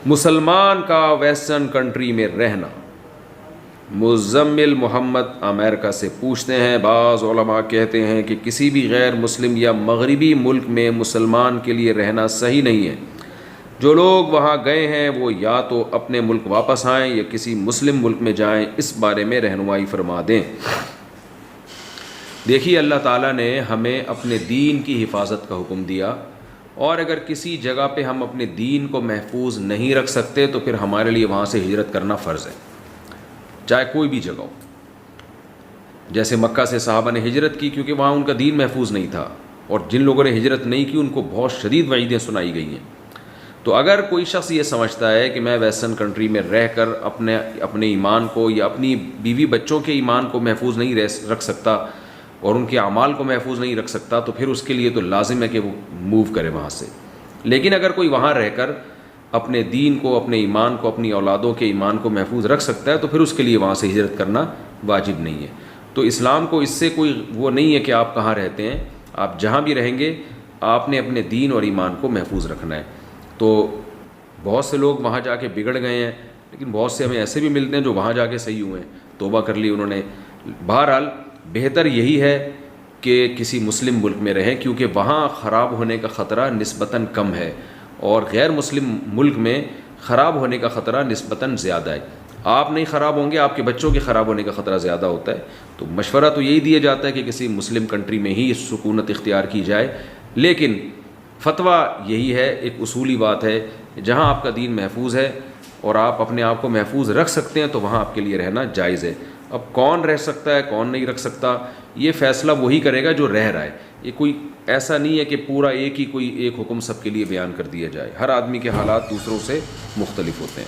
مسلمان کا western country میں رہنا. مزمل محمد امریکہ سے پوچھتے ہیں، بعض علماء کہتے ہیں کہ کسی بھی غیر مسلم یا مغربی ملک میں مسلمان کے لیے رہنا صحیح نہیں ہے. جو لوگ وہاں گئے ہیں وہ یا تو اپنے ملک واپس آئیں یا کسی مسلم ملک میں جائیں. اس بارے میں رہنمائی فرما دیں. دیکھیے، اللہ تعالیٰ نے ہمیں اپنے دین کی حفاظت کا حکم دیا، اور اگر کسی جگہ پہ ہم اپنے دین کو محفوظ نہیں رکھ سکتے تو پھر ہمارے لیے وہاں سے ہجرت کرنا فرض ہے، چاہے کوئی بھی جگہ ہو. جیسے مکہ سے صحابہ نے ہجرت کی کیونکہ وہاں ان کا دین محفوظ نہیں تھا، اور جن لوگوں نے ہجرت نہیں کی ان کو بہت شدید وعیدیں سنائی گئی ہیں. تو اگر کوئی شخص یہ سمجھتا ہے کہ میں ویسٹرن کنٹری میں رہ کر اپنے ایمان کو یا اپنی بیوی بچوں کے ایمان کو محفوظ نہیں رکھ سکتا اور ان کے اعمال کو محفوظ نہیں رکھ سکتا، تو پھر اس کے لیے تو لازم ہے کہ وہ موو کرے وہاں سے. لیکن اگر کوئی وہاں رہ کر اپنے دین کو، اپنے ایمان کو، اپنی اولادوں کے ایمان کو محفوظ رکھ سکتا ہے تو پھر اس کے لیے وہاں سے ہجرت کرنا واجب نہیں ہے. تو اسلام کو اس سے کوئی وہ نہیں ہے کہ آپ کہاں رہتے ہیں، آپ جہاں بھی رہیں گے آپ نے اپنے دین اور ایمان کو محفوظ رکھنا ہے. تو بہت سے لوگ وہاں جا کے بگڑ گئے ہیں، لیکن بہت سے ہمیں ایسے بھی ملتے ہیں جو وہاں جا کے صحیح ہوئے ہیں، توبہ کر لی انہوں نے. بہرحال بہتر یہی ہے کہ کسی مسلم ملک میں رہیں، کیونکہ وہاں خراب ہونے کا خطرہ نسبتاً کم ہے اور غیر مسلم ملک میں خراب ہونے کا خطرہ نسبتاً زیادہ ہے. آپ نہیں خراب ہوں گے، آپ کے بچوں کے خراب ہونے کا خطرہ زیادہ ہوتا ہے. تو مشورہ تو یہی دیا جاتا ہے کہ کسی مسلم کنٹری میں ہی سکونت اختیار کی جائے. لیکن فتویٰ یہی ہے، ایک اصولی بات ہے، جہاں آپ کا دین محفوظ ہے اور آپ اپنے آپ کو محفوظ رکھ سکتے ہیں تو وہاں آپ کے لیے رہنا جائز ہے. اب کون رہ سکتا ہے کون نہیں رکھ سکتا، یہ فیصلہ وہی کرے گا جو رہ رہا ہے. یہ کوئی ایسا نہیں ہے کہ پورا ایک حکم سب کے لیے بیان کر دیا جائے. ہر آدمی کے حالات دوسروں سے مختلف ہوتے ہیں.